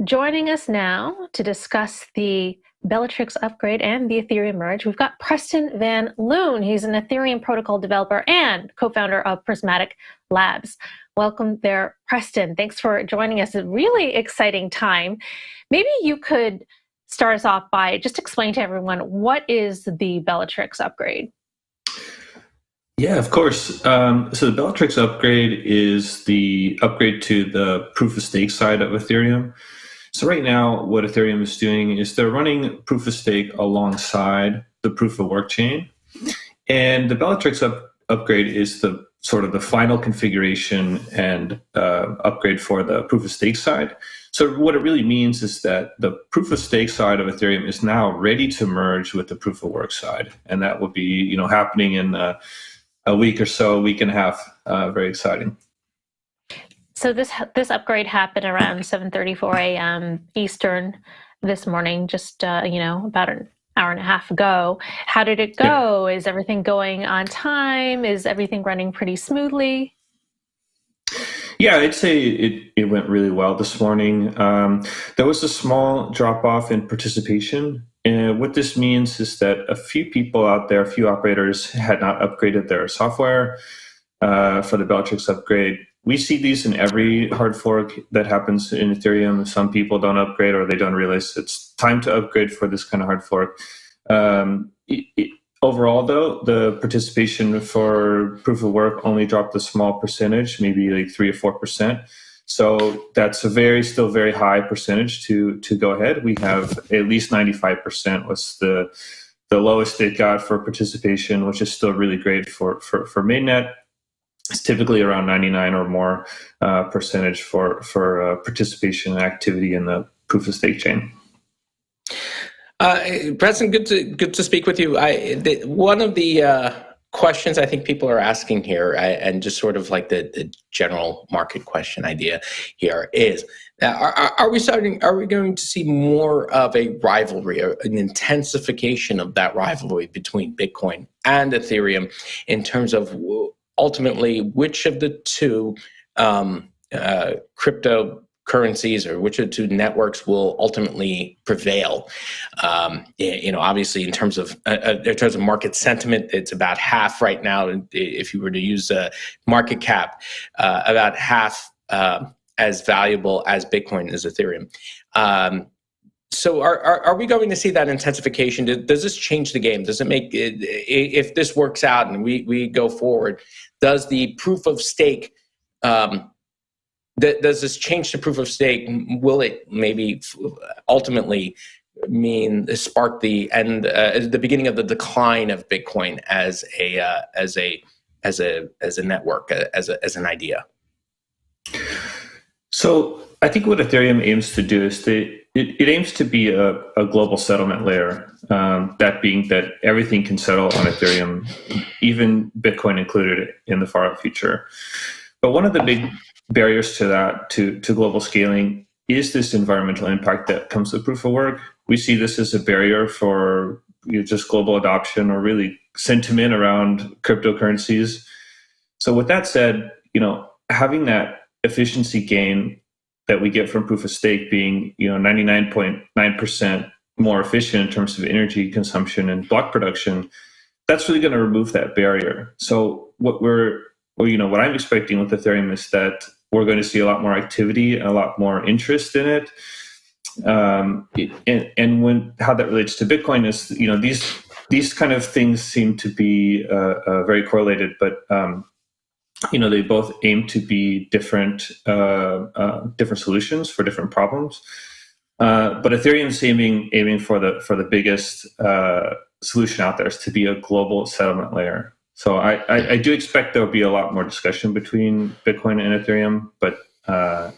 Joining us now to discuss the Bellatrix upgrade and the Ethereum merge, we've got Preston Van Loon. He's an Ethereum protocol developer and co-founder of Prismatic Labs. Welcome there, Preston. Thanks for joining us. A really exciting time. Maybe you could start us off by just explain to everyone, what is the Bellatrix upgrade? Yeah, of course. So the Bellatrix upgrade is the upgrade to the proof of stake side of Ethereum. So right now, what Ethereum is doing is they're running proof of stake alongside the proof of work chain. And the Bellatrix upgrade is the sort of the final configuration and upgrade for the proof of stake side. So what it really means is that the proof of stake side of Ethereum is now ready to merge with the proof of work side. And that will be, happening in a week or so, a week and a half. Very exciting. So this upgrade happened around 7:34 a.m. Eastern this morning, just about an hour and a half ago. How did it go? Is everything going on time? Is everything running pretty smoothly? Yeah, I'd say it went really well this morning. There was a small drop off in participation. And what this means is that a few people out there, a few operators had not upgraded their software for the Bellatrix upgrade. We see these in every hard fork that happens in Ethereum. Some people don't upgrade or they don't realize it's time to upgrade for this kind of hard fork. Overall, though, the participation for proof of work only dropped a small percentage, maybe like 3 or 4%. So that's still very high percentage to go ahead. We have at least 95% was the lowest it got for participation, which is still really great for mainnet. It's typically around 99 or more percentage for participation and activity in the proof of stake chain. Preston, good to speak with you. One of the questions I think people are asking here, and just sort of like the general market question idea here is, are we going to see more of a rivalry, or an intensification of that rivalry between Bitcoin and Ethereum in terms of ultimately which of the two cryptocurrencies or which of the two networks will ultimately prevail? Obviously in terms of market sentiment, it's about half right now. If you were to use a market cap, about half as valuable as Bitcoin is Ethereum. So are we going to see that intensification? Does this change the game? Does it make it, if this works out and we go forward, does the proof of stake, does this change to proof of stake? Will it maybe ultimately spark the end, the beginning of the decline of Bitcoin as a network, as an idea? So I think what Ethereum aims to do is it aims to be a global settlement layer. That being that everything can settle on Ethereum, even Bitcoin included in the far out future. But one of the big barriers to that, to global scaling, is this environmental impact that comes with proof of work. We see this as a barrier for just global adoption or really sentiment around cryptocurrencies. So with that said, having that efficiency gain that we get from proof of stake being 99.9% more efficient in terms of energy consumption and block production, that's really going to remove that barrier. So what I'm expecting with Ethereum is that we're going to see a lot more activity and a lot more interest in it. And how that relates to Bitcoin is, these kind of things seem to be very correlated, but they both aim to be different solutions for different problems. But Ethereum's aiming for the biggest solution out there is to be a global settlement layer. So I do expect there will be a lot more discussion between Bitcoin and Ethereum, but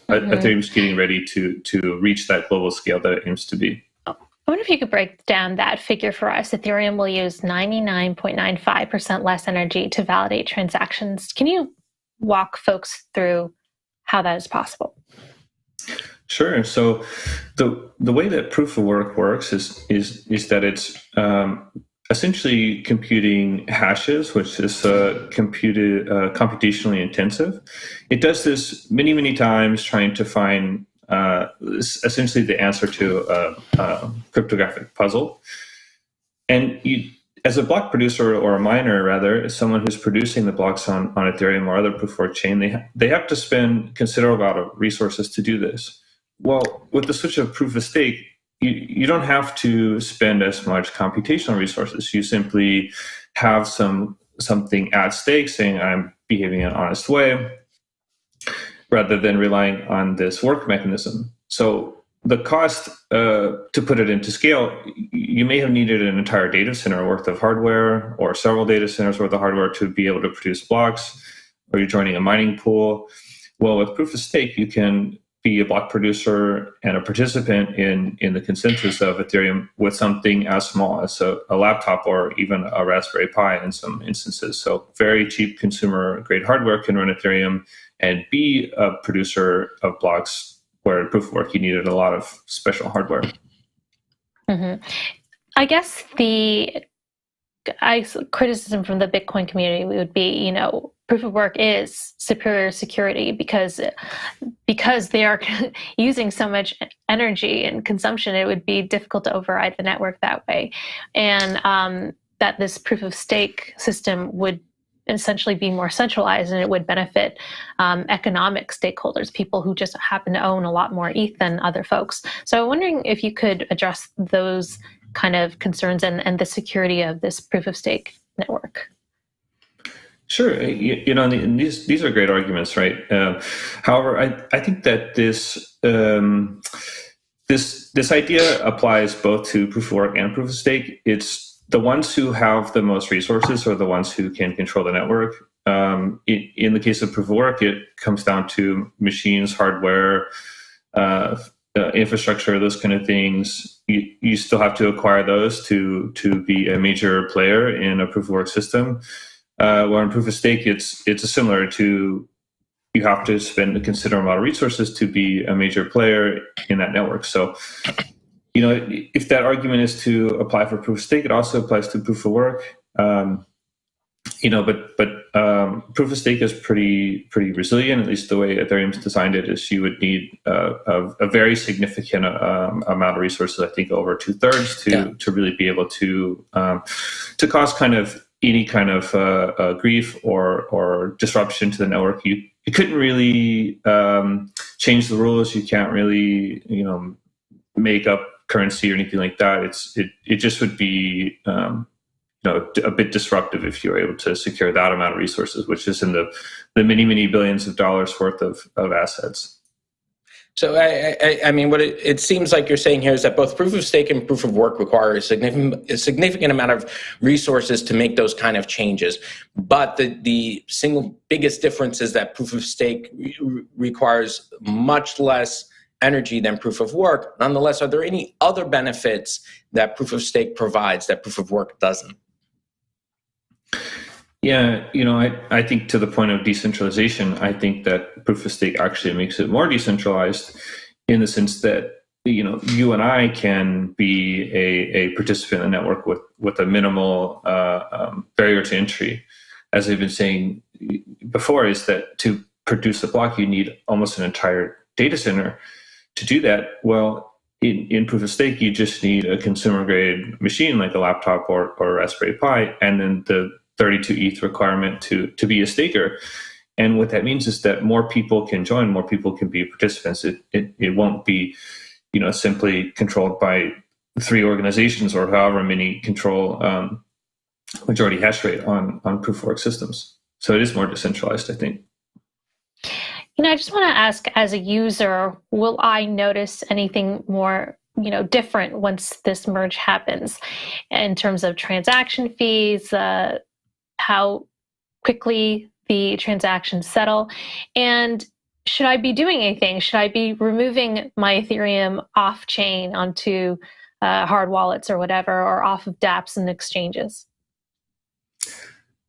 Ethereum's getting ready to reach that global scale that it aims to be. I wonder if you could break down that figure for us. Ethereum will use 99.95% less energy to validate transactions. Can you walk folks through how that is possible? Sure. So the way that proof of work works is that it's essentially computing hashes, which is computationally intensive. It does this many times, trying to find essentially the answer to a cryptographic puzzle. And you, as a block producer or a miner, rather, as someone who's producing the blocks on Ethereum or other proof of work chain, they have to spend considerable amount of resources to do this. Well, with the switch of proof of stake, you don't have to spend as much computational resources. You simply have something at stake saying I'm behaving in an honest way, rather than relying on this work mechanism. So the cost, to put it into scale, you may have needed an entire data center worth of hardware or several data centers worth of hardware to be able to produce blocks, or you're joining a mining pool. Well, with proof of stake, you can be a block producer and a participant in the consensus of Ethereum with something as small as a laptop or even a Raspberry Pi in some instances. So very cheap consumer grade hardware can run Ethereum and be a producer of blocks, where proof of work you needed a lot of special hardware. Mm-hmm. I guess the criticism from the Bitcoin community would be, proof of work is superior security because they are using so much energy and consumption. It would be difficult to override the network that way, and that this proof of stake system would essentially be more centralized, and it would benefit economic stakeholders, people who just happen to own a lot more ETH than other folks. So I'm wondering if you could address those kind of concerns and the security of this proof of stake network. Sure, and these are great arguments, right? However, I think that this idea applies both to proof of work and proof of stake. It's the ones who have the most resources are the ones who can control the network. In the case of proof of work, it comes down to machines, hardware, infrastructure, those kind of things. You still have to acquire those to be a major player in a proof of work system. Where in proof of stake, it's similar to, you have to spend a considerable amount of resources to be a major player in that network. So, if that argument is to apply for proof of stake, it also applies to proof of work. But proof of stake is pretty resilient. At least the way Ethereum's designed it is, you would need a very significant amount of resources. I think over 2/3 to really be able to cause kind of any kind of grief or disruption to the network. You couldn't really change the rules. You can't really make up currency or anything like that. It just would be a bit disruptive if you're able to secure that amount of resources, which is in the many billions of dollars worth of assets. So, I mean, what it seems like you're saying here is that both proof of stake and proof of work require a significant amount of resources to make those kind of changes. But the single biggest difference is that proof of stake requires much less energy than proof of work. Nonetheless, are there any other benefits that proof of stake provides that proof of work doesn't? Yeah, I think to the point of decentralization, I think that proof of stake actually makes it more decentralized in the sense that, you and I can be a participant in the network with a minimal barrier to entry. As I've been saying before, is that to produce a block, you need almost an entire data center. To do that, well, in proof of stake, you just need a consumer grade machine like a laptop or a Raspberry Pi, and then the 32 ETH requirement to be a staker. And what that means is that more people can join, more people can be participants. It won't be, simply controlled by 3 organizations or however many control majority hash rate on proof of work systems. So it is more decentralized, I think. I just want to ask, as a user, will I notice anything more, different once this merge happens in terms of transaction fees, how quickly the transactions settle, and should I be doing anything? Should I be removing my Ethereum off chain onto hard wallets or whatever, or off of dApps and exchanges?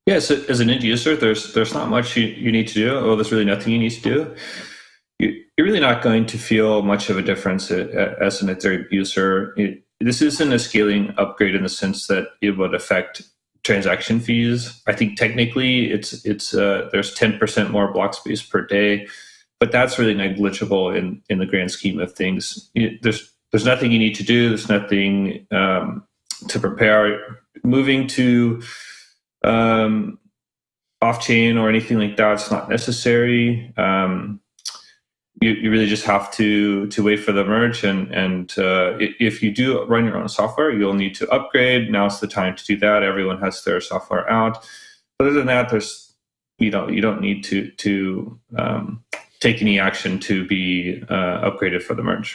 Yeah, so as an end user, there's not much you need to do. Well, there's really nothing you need to do. You're really not going to feel much of a difference as an Ethereum user. This isn't a scaling upgrade in the sense that it would affect transaction fees. I think technically it's there's 10% more block space per day, but that's really negligible in the grand scheme of things. There's nothing you need to do. There's nothing to prepare. Moving to off-chain or anything like that, it's not necessary. You really just have to wait for the merge, and if you do run your own software, you'll need to upgrade. Now's the time to do that. Everyone has their software out. Other than that, you don't need to take any action to be upgraded for the merge.